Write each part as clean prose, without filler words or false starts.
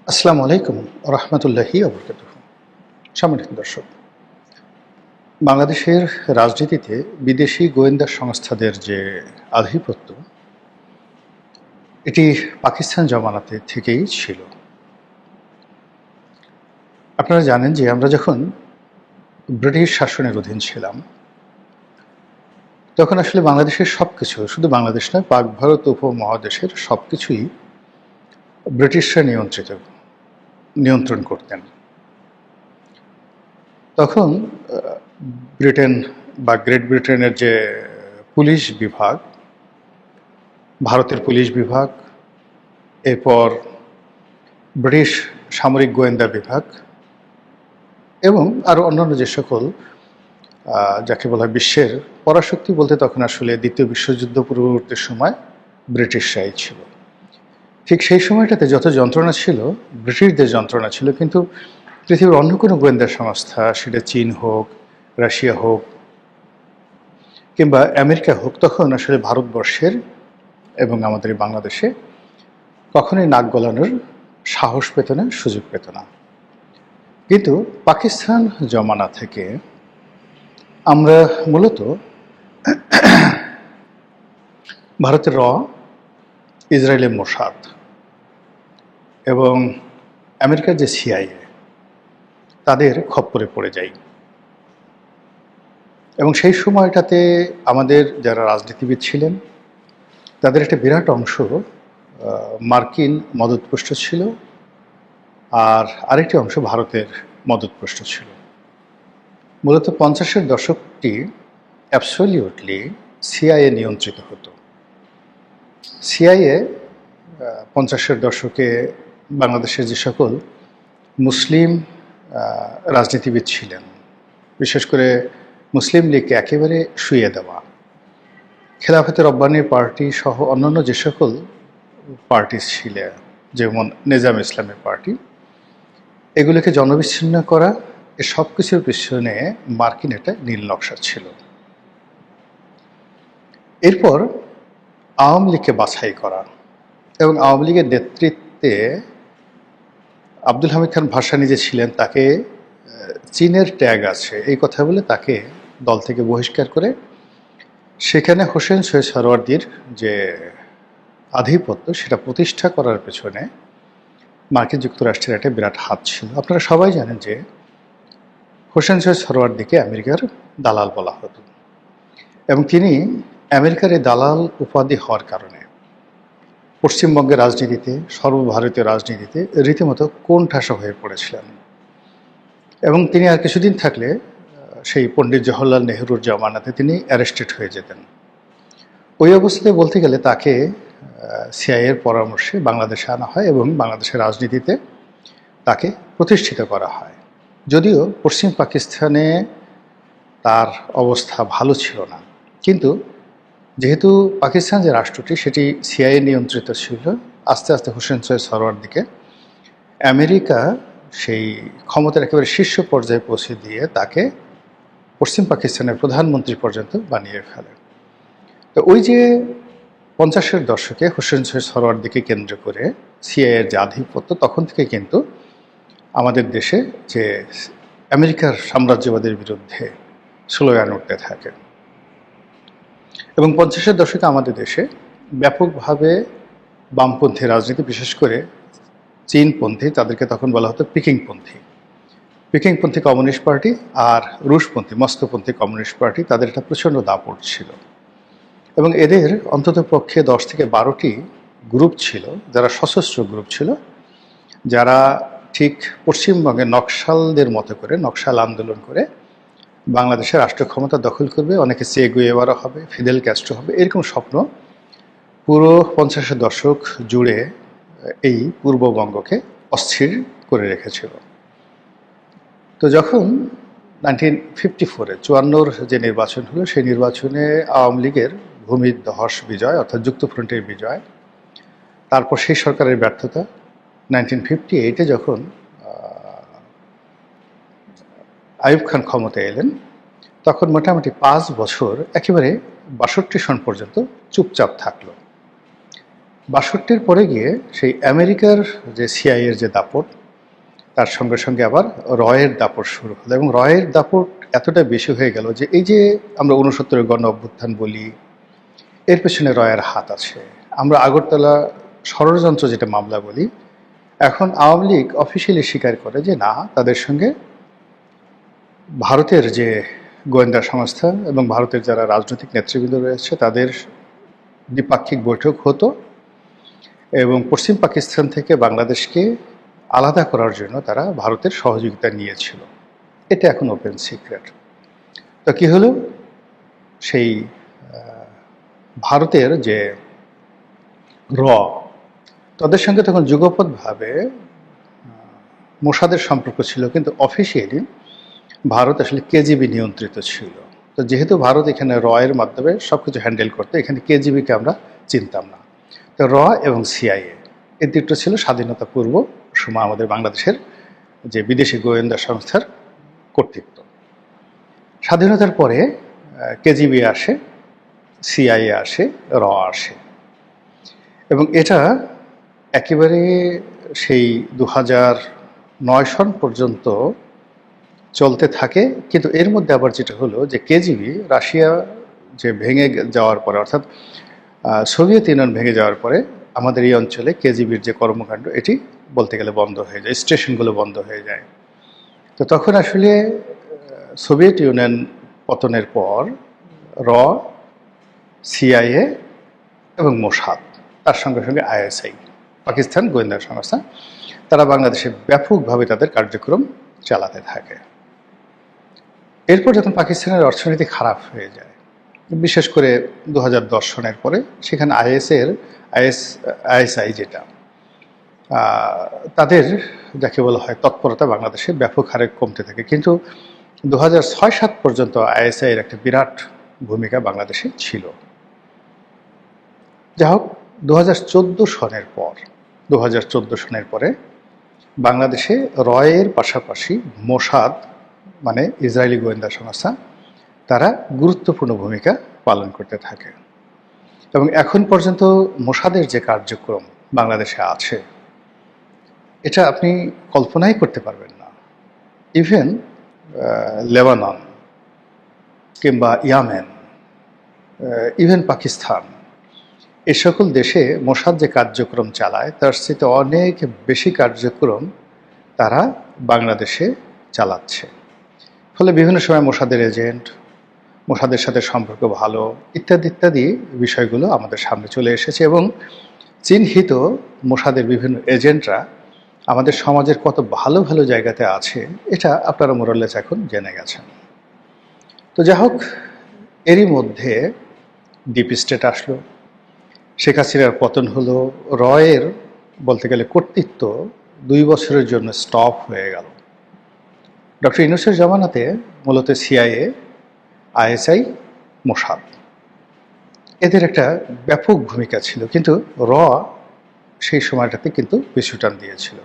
আসসালামু আলাইকুম রহমতুল্লাহি ওবরকাতুহ। সম্মানিত দর্শক, বাংলাদেশের রাজনীতিতে বিদেশি গোয়েন্দা সংস্থাদের যে আধিপত্য, এটি পাকিস্তান জমানাতে থেকেই ছিল। আপনারা জানেন যে আমরা যখন ব্রিটিশ শাসনের অধীন ছিলাম, তখন আসলে বাংলাদেশের সব কিছু, শুধু বাংলাদেশ নয়, পাক ভারত উপমহাদেশের সব কিছুই ব্রিটিশরা নিয়ন্ত্রণ করতেন। তখন ব্রিটেন বা গ্রেট ব্রিটেনের যে পুলিশ বিভাগ, ভারতের পুলিশ বিভাগ, এরপর ব্রিটিশ সামরিক গোয়েন্দা বিভাগ এবং আরও অন্যান্য যে সকল যাকে বলা হয় বিশ্বের পরাশক্তি, বলতে তখন আসলে দ্বিতীয় বিশ্বযুদ্ধ পূর্ববর্তী সময় ব্রিটিশরাই ছিল। ঠিক সেই সময়টাতে যত যন্ত্রণা ছিল, ব্রিটিশদের যন্ত্রণা ছিল, কিন্তু পৃথিবীর অন্য কোনো গোয়েন্দা সংস্থা, সেটা চীন হোক, রাশিয়া হোক কিংবা আমেরিকা হোক, তখন আসলে ভারতবর্ষের এবং আমাদের এই বাংলাদেশে কখনোই নাক গলানোর সাহস পেত না, সুযোগ পেত না। কিন্তু পাকিস্তান জমানা থেকে আমরা মূলত ভারতের ইসরায়েলের মোসাদ এবং আমেরিকার যে সিআইএ, তাদের খপ্পরে পড়ে যাই। এবং সেই সময়টাতে আমাদের যারা রাজনীতিবিদ ছিলেন, তাদের একটা বিরাট অংশ মার্কিন মদতপুষ্ট ছিল, আর আরেকটি অংশ ভারতের মদতপুষ্ট ছিল। মূলত 50-এর দশকটি অ্যাবসলিউটলি সিআইএ নিয়ন্ত্রিত হতো। সিআইএ 50-এর দশকে বাংলাদেশের যে সকল মুসলিম রাজনীতিবিদ ছিলেন, বিশেষ করে মুসলিম লীগকে একেবারে শুইয়ে দেওয়া, খেলাফতে রব্বানী পার্টি সহ অন্যান্য যে সকল পার্টি ছিলেন, যেমন নিজাম ইসলামের পার্টি, এগুলোকে জনবিচ্ছিন্ন করা, এ সব কিছুর পিছনে মার্কিন একটা নীল নকশা ছিল। এরপর আওয়ামী লীগকে বাছাই করা এবং আওয়ামী লীগের নেতৃত্বে আব্দুল হামিদ খান ভাসানী যে ছিলেন, তাকে চীনের ট্যাগ আছে এই কথা বলে তাকে দল থেকে বহিষ্কার করে সেখানে হোসেন সৈয়দ সরওয়ার্দীর যে আধিপত্য, সেটা প্রতিষ্ঠা করার পেছনে মার্কিন যুক্তরাষ্ট্রের একটা বিরাট হাত ছিল। আপনারা সবাই জানেন যে হোসেন সৈয়দ সরওয়ার্দীকে আমেরিকার দালাল বলা হতো এবং তিনি আমেরিকার এই দালাল উপাধি হওয়ার কারণে পশ্চিমবঙ্গের রাজনীতিতে, সর্বভারতীয় রাজনীতিতে রীতিমতো কোণঠাসা হয়ে পড়েছিলেন। এবং তিনি আর কিছুদিন থাকলে সেই পণ্ডিত জওহরলাল নেহরুর জমানাতে তিনি অ্যারেস্টেড হয়ে যেতেন। ওই অবস্থায় বলতে গেলে তাকে সিআইএর পরামর্শে বাংলাদেশে আনা হয় এবং বাংলাদেশের রাজনীতিতে তাকে প্রতিষ্ঠিত করা হয়। যদিও পশ্চিম পাকিস্তানে তার অবস্থা ভালো ছিল না, কিন্তু যেহেতু পাকিস্তান যে রাষ্ট্রটি সেটি সিআইএ নিয়ন্ত্রিত ছিল, আস্তে আস্তে হোসেন সৈয়দ সরওয়ার্দীকে আমেরিকা সেই ক্ষমতার একেবারে শীর্ষ পর্যায়ে পৌঁছে দিয়ে তাকে পশ্চিম পাকিস্তানের প্রধানমন্ত্রী পর্যন্ত বানিয়ে ফেলে। তো ওই যে 50-এর দশকে হোসেন সৈয়দ সরওয়ার্দীকে কেন্দ্র করে সিআইএর যে আধিপত্য, তখন থেকে কিন্তু আমাদের দেশে যে আমেরিকার সাম্রাজ্যবাদের বিরুদ্ধে স্লোগান উঠতে থাকে। এবং 50-এর দশকে আমাদের দেশে ব্যাপকভাবে বামপন্থী রাজনীতি, বিশেষ করে চীনপন্থী, তাদেরকে তখন বলা হতো পিকিংপন্থী কমিউনিস্ট পার্টি আর রুশপন্থী মস্কোপন্থী কমিউনিস্ট পার্টি, তাদের একটা প্রচণ্ড দাপট ছিল। এবং এদের অন্তত পক্ষে 10 থেকে 12টি গ্রুপ ছিল, যারা সশস্ত্র গ্রুপ ছিল, যারা ঠিক পশ্চিমবঙ্গে নকশালদের মতো করে নকশাল আন্দোলন করে বাংলাদেশের রাষ্ট্র ক্ষমতা দখল করবে, অনেকে চে গুয়েভারা হবে, ফিদেল ক্যাস্ট্রো হবে, এরকম স্বপ্ন পুরো 50-এর দশক জুড়ে এই পূর্ববঙ্গকে অস্থির করে রেখেছিল। তো যখন 1954-এ 54-র যে নির্বাচন হলো, সেই নির্বাচনে আওয়ামী লীগের ভূমিধ্বস বিজয়, অর্থাৎ যুক্তফ্রন্টের বিজয়, তারপর সেই সরকারের ব্যর্থতা, 1958-এ যখন আইয়ুব খান ক্ষমতায় এলেন, তখন মোটামুটি 5 বছর একেবারে 62 সন পর্যন্ত চুপচাপ থাকলো। ৬২-র পরে গিয়ে সেই আমেরিকার যে সিআইএর যে দাপট, তার সঙ্গে সঙ্গে আবার রয়ের দাপট শুরু হলো, এবং রয়ের দাপট এতটা বেশি হয়ে গেল যে এই যে আমরা ৬৯-এর গণ অভ্যুত্থান বলি, এর পেছনে রয়ের হাত আছে। আমরা আগরতলা ষড়যন্ত্র যেটা মামলা বলি, এখন আওয়ামী লীগ অফিসিয়ালি স্বীকার করে যে না, তাদের সঙ্গে ভারতের যে গোয়েন্দা সংস্থা এবং ভারতের যারা রাজনৈতিক নেতৃবৃন্দ রয়েছে তাদের দ্বিপাক্ষিক বৈঠক হতো, এবং পশ্চিম পাকিস্তান থেকে বাংলাদেশকে আলাদা করার জন্য তারা ভারতের সহযোগিতা নিয়েছিল। এটা এখন ওপেন সিক্রেট। তো কী হলো, সেই ভারতের যে র, তাদের সঙ্গে তখন যুগপৎভাবে মোসাদের সম্পর্ক ছিল, কিন্তু অফিসিয়ালি ভারত আসলে কেজিবি নিয়ন্ত্রিত ছিল। তো যেহেতু ভারত এখানে রয়ের মাধ্যমে সব কিছু হ্যান্ডেল করতে, এখানে কেজিবিকে আমরা চিনতাম না। তো র এবং সিআইএ এই দুটো ছিল স্বাধীনতা পূর্ব সময় আমাদের বাংলাদেশের যে বিদেশি গোয়েন্দা সংস্থার কর্তৃত্ব। স্বাধীনতার পরে কেজিবি আসে, সিআইএ আসে, র আসে, এবং এটা একেবারে সেই 2009 সন পর্যন্ত চলতে থাকে। কিন্তু এর মধ্যে আবার যেটা হলো যে কেজিবি রাশিয়া যে ভেঙে যাওয়ার পরে, অর্থাৎ সোভিয়েত ইউনিয়ন ভেঙে যাওয়ার পরে আমাদের এই অঞ্চলে কেজিবির যে কর্মকাণ্ড এটি বলতে গেলে বন্ধ হয়ে যায়, স্টেশনগুলো বন্ধ হয়ে যায়। তো তখন আসলে সোভিয়েত ইউনিয়ন পতনের পর র, সিআইএ এবং মোসাদ, তার সঙ্গে সঙ্গে আইএসআই, পাকিস্তান গোয়েন্দা সংস্থা, তারা বাংলাদেশে ব্যাপকভাবে তাদের কার্যক্রম চালাতে থাকে। এরপর যখন পাকিস্তানের অর্থনীতি খারাপ হয়ে যায়, বিশেষ করে 2010 সনের পরে, সেখানে আইএসআই যেটা তাদের যাকে বলা হয় তৎপরতা বাংলাদেশে ব্যাপক হারে কমতে থাকে। কিন্তু 2006-07 পর্যন্ত আইএসআইয়ের একটা বিরাট ভূমিকা বাংলাদেশে ছিল। যাই হোক, 2014 সনের পরে বাংলাদেশে রয়ের পাশাপাশি মোসাদ, মানে ইসরায়েলি গোয়েন্দা সংস্থা, তারা গুরুত্বপূর্ণ ভূমিকা পালন করতে থাকে। এবং এখন পর্যন্ত মোসাদের যে কার্যক্রম বাংলাদেশে আছে, এটা আপনি কল্পনাই করতে পারবেন না। ইভেন লেবানন কিংবা ইয়ামেন, ইভেন পাকিস্তান, এই সকল দেশে মোসাদ যে কার্যক্রম চালায় তার চেয়ে অনেক বেশি কার্যক্রম তারা বাংলাদেশে চালাচ্ছে। ফলে বিভিন্ন সময় মোসাদের এজেন্ট, মোসাদের সাথে সম্পর্ক ভালো, ইত্যাদি ইত্যাদি বিষয়গুলো আমাদের সামনে চলে এসেছে, এবং চিহ্নিত মোসাদের বিভিন্ন এজেন্টরা আমাদের সমাজের কত ভালো ভালো জায়গাতে আছে, এটা আপনারা মোরালেস এখন জেনে গেছেন। তো যাই হোক, এরই মধ্যে ডিপ স্টেট আসলো, শেখ হাসিনার পতন হলো, রয়ের বলতে গেলে কর্তৃত্ব 2 বছরের জন্য স্টপ হয়ে গেল। ডক্টর ইউনূসের জামানাতে মূলত সিআইএ, আইএসআই, মোসাদ, এদের একটা ব্যাপক ভূমিকা ছিল, কিন্তু র সেই সময়টাতে কিন্তু পিছুটান দিয়েছিল।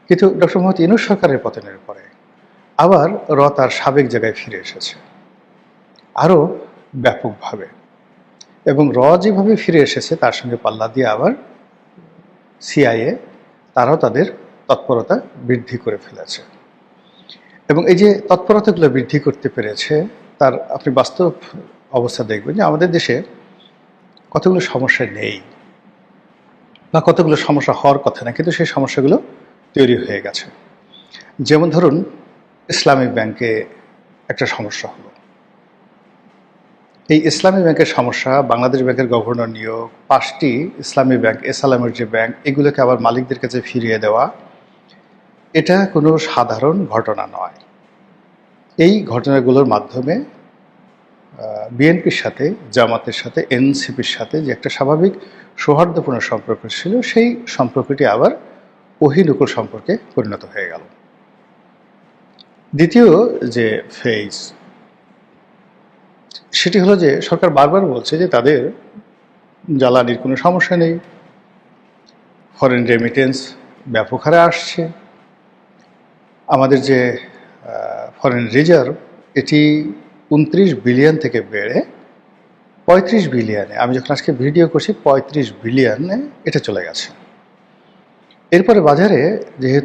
কিন্তু ডক্টর মোহাম্মদ ইউনূস সরকারের পতনের পরে আবার র তার সাবেক জায়গায় ফিরে এসেছে আরও ব্যাপকভাবে, এবং র যেভাবে ফিরে এসেছে তার সঙ্গে পাল্লা দিয়ে আবার সিআইএ, তারাও তাদের তৎপরতা বৃদ্ধি করে ফেলেছে। এবং এই যে তৎপরতাগুলো বৃদ্ধি করতে পেরেছে, তার আপনি বাস্তব অবস্থা দেখবেন যে আমাদের দেশে কতগুলো সমস্যা নেই, বা কতগুলো সমস্যা হওয়ার কথা না, কিন্তু সেই সমস্যাগুলো তৈরি হয়ে গেছে। যেমন ধরুন, ইসলামিক ব্যাংকে একটা সমস্যা হলো। এই ইসলামী ব্যাংকের সমস্যা, বাংলাদেশ ব্যাংকের গভর্নর নিয়োগ, 5টি ইসলামী ব্যাংক, এসালামের যে ব্যাংক, এগুলোকে আবার মালিকদের কাছে ফিরিয়ে দেওয়া, এটা কোনো সাধারণ ঘটনা নয়। এই ঘটনাগুলোর মাধ্যমে বিএনপির সাথে, জামাতের সাথে, এনসিপির সাথে যে একটা স্বাভাবিক সৌহার্দ্যপূর্ণ সম্পর্ক ছিল, সেই সম্পর্কটি আবার অহিনুকুল সম্পর্কে পরিণত হয়ে গেল। দ্বিতীয় যে ফেজ, সেটি হলো যে সরকার বারবার বলছে যে তাদের জ্বালানির কোনো সমস্যা নেই, ফরেন রেমিটেন্স ব্যাপক হারে আসছে, আমাদের যে ফরেন রিজার্ভ এটি 29 বিলিয়ন থেকে বেড়ে 35 বিলিয়নে, আমি যখন আজকে ভিডিও করছি 35 বিলিয়নে এটা চলে গেছে। এরপরে বাজারে যেহেতু